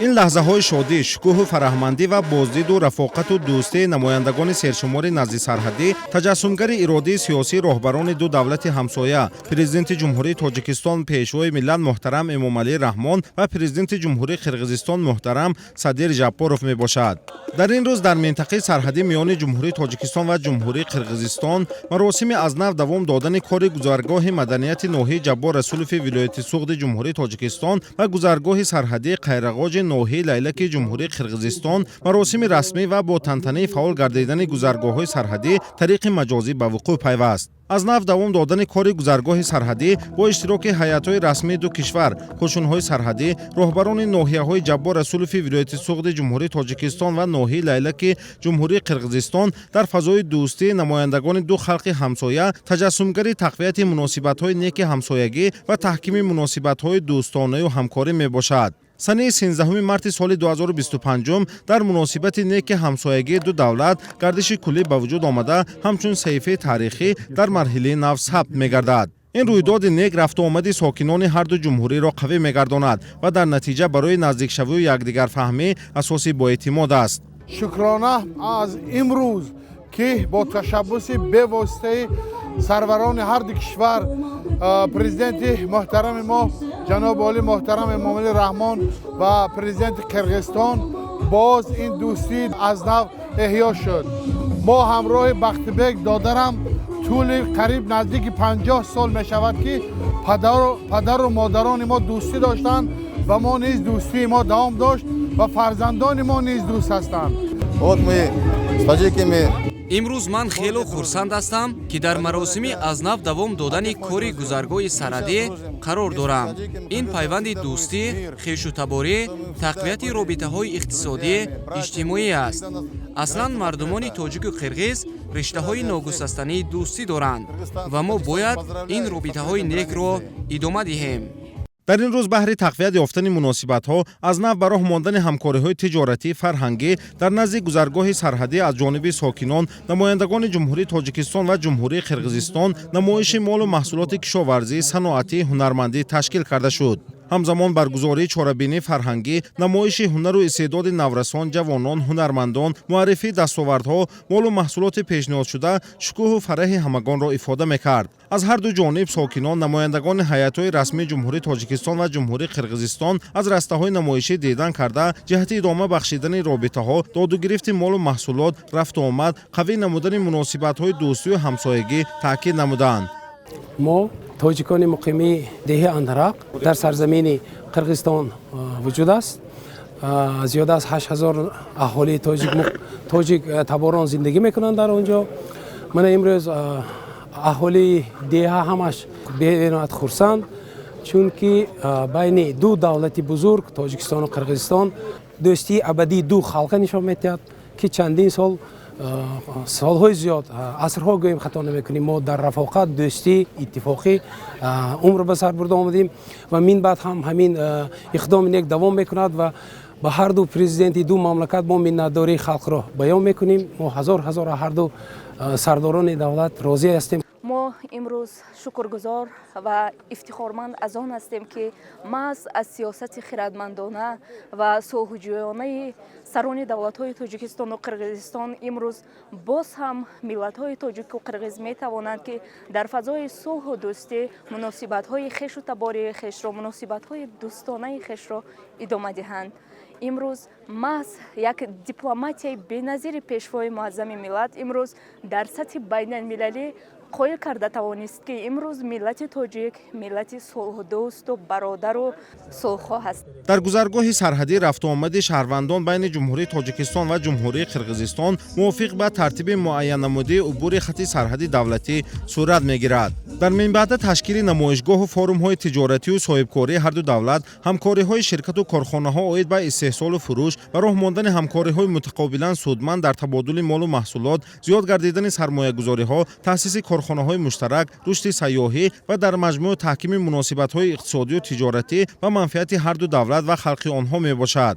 ин лаҳзаҳои шодӣ, шукӯҳу фараҳмандӣ ва боздиду рафоқату дӯстии намояндагони сершумори назди сарҳадӣ, таҷассумгари иродаи сиёсии роҳбарони ду давлати ҳамсоя, президенти ҷумҳурии Тоҷикистон пешвои миллат муҳтарам Эмомалӣ Раҳмон ва президенти ҷумҳурии Қирғизистон муҳтарам Садир Ҷаппоров мебошад. дар ин рӯз дар минтақаи сарҳадӣ миёни ҷумҳурии Тоҷикистон ва ҷумҳурии Қирғизистон маросими аз нав давом додани кори гузаргоҳи маданияти ноҳияи Ҷаббор Расулови вилояти Суғди ҷумҳурии Тоҷикистон ва гузаргоҳи сарҳадии Қайрағоҷи ноҳияи Лайлаки ҷумҳурии Қирғизистон маросими расмӣ ва бо тантанаи фаъол гардидани гузаргоҳҳои сарҳадӣ тариқи маҷозӣ ба вуқӯъ пайваст. аз нав давом додани кори гузаргоҳи сарҳадӣ бо иштироки ҳайатҳои расмии ду кишвар, қушунҳои сарҳадӣ, роҳбарони ноҳияҳои Ҷаббор Расулови вилояти Суғди ҷумҳурии Тоҷикистон ва ноҳияи Лайлаки ҷумҳурии Қирғизистон дар фазои дӯстии намояндагони ду халқи ҳамсоя, таҷассумгари тақвияти муносибатҳои неки ҳамсоягӣ ва таҳкими муносибатҳои дӯстонаю ҳамкорӣ мебошад. санаи 13 марти соли 2025 дар муносибати неки ҳамсоягии ду давлат гардиши куллӣ ба вуҷуд омада ҳамчун саҳифаи таърихӣ дар марҳилаи нав сабт мегардад. ин рӯйдоди нек рафтуомади сокинони ҳарду ҷумҳуриро қавӣ мегардонад ва дар натиҷа барои наздикшавию якдигарфаҳмӣ асоси боэътимод аст. шукрона аз имрӯз ки бо ташаббуси бевоситаи сарварони ҳарду кишвар, президенти муҳтарами мо ҷаноби оли муҳтарам Эмомалӣ Раҳмон ва президенти Қирғизистон боз ин дӯстӣ аз нав эҳё шуд. мо ҳамроҳи Бахтибек додарам тӯли қариб наздики 50 сол мешавад ки падару модарони мо дӯстӣ доштанд ва мо низ дӯстии мо давом дошт ва фарзандони мо низ дӯст ҳастанд. имрӯз ман хело хурсанд ҳастам ки дар маросими аз нав давом додани кори гузаргоҳи сарҳадӣ қарор дорам. ин пайванди дӯстӣ, хешутаборӣ, тақвияти робитаҳои иқтисодӣ, иҷтимоӣ аст. аслан мардумони тоҷику қирғиз риштаҳои ногусастании дӯстӣ доранд ва мо бояд ин робитаҳои некро идома диҳем. дар ин рӯз баҳри тақвият ёфтани муносибатҳо аз нав ба роҳ мондани ҳамкориҳои тиҷоратӣ, фарҳангӣ дар назди гузаргоҳи сарҳадӣ аз ҷониби сокинон, намояндагони ҷумҳурии Тоҷикистон ва ҷумҳурии Қирғизистон намоиши молу маҳсулоти кишоварзӣ, саноатӣ, ҳунармандӣ ташкил карда шуд. ҳамзамон баргузории чорабинии фарҳангӣ, намоиши ҳунару истеъдоди наврасон, ҷавонон, ҳунармандон, муаррифии дастовардҳо, молу маҳсулоти пешниҳодшуда шукӯҳу фараҳи ҳамагонро ифода мекард. аз ҳарду ҷониб сокинон, намояндагони ҳайатҳои расмии ҷумҳурии Тоҷикистон ва ҷумҳурии Қирғизистон аз растаҳои намоишӣ дидан карда, ҷиҳати идома бахшидани робитаҳо, додугирифти молу маҳсулот, рафтуомад, қавӣ намудани муносибатҳои дӯстию ҳамсоягӣ таъкид намуданд. мо тоҷикони муқими деҳи Андарақ дар сарзамини Қирғизистон вуҷуд аст. зиёда аз 8000 аҳолии тоҷик таборон зиндагӣ мекунанд дар он ҷо. мана имрӯз аҳолии деҳа ҳамаш бениҳоят хурсанд, чунки байни ду давлати бузург Тоҷикистону Қирғизистон дӯстии абадии ду халқа нишон медиҳад, ки чандин солҳои зиёд, асрҳо гӯем хато намекунем, мо дар рафоқат, дӯстӣ, иттифоқӣ умр ба сар бурда омадем ва мин баъд ҳам ҳамин иқдоми нек давом мекунад ва ба ҳарду президенти ду мамлакат мо миннатдории халқро баён мекунем. мо ҳазор ҳарду сардорони давлат розӣ ҳастем. мо имрӯз шукргузор ва ифтихорманд аз он ҳастем ки маҳз аз сиёсати хирадмандона ва сулҳуҷӯёнаи сарони давлатҳои Тоҷикистону Қирғизистон имрӯз боз ҳам миллатҳои тоҷику қирғиз метавонанд ки дар фазои сулҳу дӯстӣ муносибатҳои хешу табории хешро, муносибатҳои дӯстонаи хешро идома диҳанд. имрӯз маҳз як дипломатияи беназири пешвои муаззами миллат имрӯз дар сатҳи байналмилалӣ қоил карда тавонист ки имрӯз миллати тоҷик миллати сулҳудӯсту бародару сулҳхоҳ аст. дар гузаргоҳи сарҳадӣ рафтуомади шаҳрвандон байни ҷумҳурии Тоҷикистон ва ҷумҳурии Қирғизистон мувофиқ ба тартиби муайян намудии убури хати сарҳади давлатӣ сурат мегирад. дар минбаъда ташкили намоишгоҳу форумҳои тиҷоратию соҳибкории ҳарду давлат, ҳамкориҳои ширкату корхонаҳо оид ба истеҳсолу фурӯш ва роҳ мондани ҳамкориҳои мутақобилан судманд дар табодули молу маҳсулот, зиёд гардидани сармоягузориҳо, таъсиси корхонаҳои муштарак, рушди сайёҳӣ ва дар маҷмӯъ таҳкими муносибатҳои иқтисодию тиҷоратӣ ба манфиати ҳарду давлат ва халқи онҳо мебошад.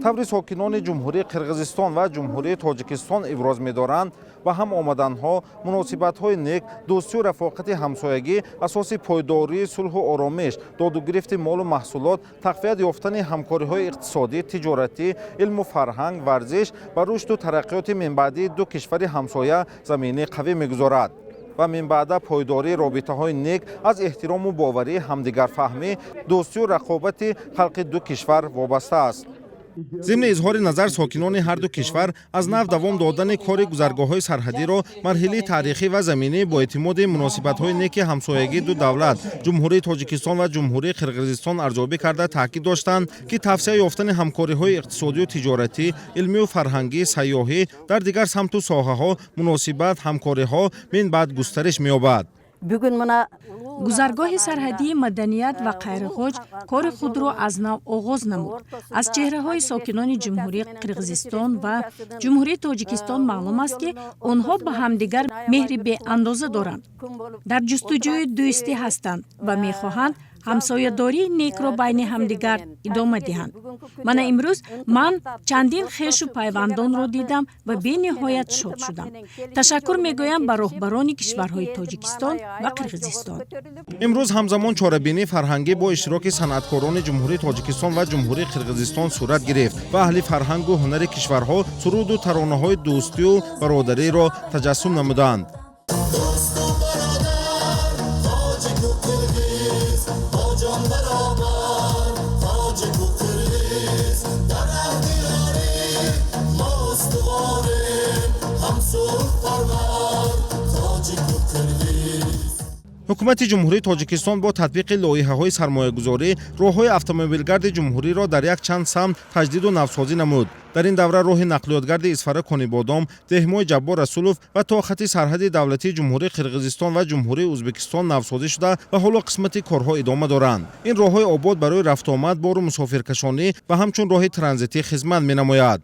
таври сокинони ҷумҳурии қирғизистон ва ҷумҳурии тоҷикистон иброз медоранд ба ҳам омаданҳо муносибатҳои нек, дӯстию рафоқати ҳамсоягӣ асоси пойдории сулҳу оромиш, додугирифти молу маҳсулот, тақвият ёфтани ҳамкориҳои иқтисодӣ, тиҷоратӣ, илму фарҳанг, варзиш ва рушду тараққиёти минбаъдии ду кишвари ҳамсоя замини қавӣ мегузорад ва минбаъда пойдории робитаҳои нек аз эҳтирому боварии ҳамдигарфаҳмӣ, дӯстию рақобати халқи ду кишвар вобаста аст. ضمن اظهار نظر ساکنان هر دو کشور از نو دوام دادن کار گذرگاه‌های سرحدی را مرحله تاریخی و زمینه با اعتماد مناسبت‌های نیک همسایگی دو دولت جمهوری تاجیکستان و جمهوری قرقیزستان ارزیابی کرده تاکید داشتند که توسعه یافتن همکاری‌های اقتصادی و تجارتی، علمی و فرهنگی، سیاحی در دیگر سمت و ساحه‌ها مناسبت همکاری‌ها من بعد گسترش می‌یابد. гузаргоҳи сарҳадии маданият ва қайрихоҷ кори худро аз нав оғоз намуд. Аз чеҳраҳои сокинони ҷумҳурии Қирғизистон ва ҷумҳурии Тоҷикистон маълум аст, ки онҳо ба ҳамдигар меҳри беандоза доранд, дар ҷустуҷӯи дӯстӣ ҳастанд ва мехоҳанд ҳамсоядории некро байни ҳамдигар идома диҳанд. Мана имрӯз ман чандин хешу пайвандонро дидам ва бениҳоят шод шудам. Ташаккур мегӯям ба роҳбарони кишварҳои Тоҷикистон ва Қирғизистон. امروز همزمان چاره‌بینی فرهنگی با اشتراک صنعتکاران جمهوری تاجیکستان و جمهوری قرقیزستان صورت گرفت و اهل فرهنگ و هنر کشورها سرود و ترانه‌های دوستی و برادری را تجسم نمودند. حکومت جمهوری تاجیکستان با تطبیق لایحه‌های سرمایه‌گذاری راه‌های اتومبیلگرد جمهوری را در یک چند سمت تجدید و نوسازی نمود. در این دوره راه نقلیاتگرد اسفره کنیبادام، دهمای جبار رسولوف و تا خط سرحدی دولتی جمهوری قرقیزستان و جمهوری ازبکستان نوسازی شده و حالا قسمتی کارها ادامه دارند. این راه‌های آباد برای رفت و آمد بار و مسافرکشانی و همچون راه ترانزیتی خدمت می‌نماید.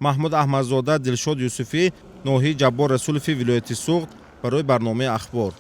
محمود احمدزاده، دلشاد یوسفی، ناحیه جبار رسولوفی ولایت سوغد برای برنامه اخبار.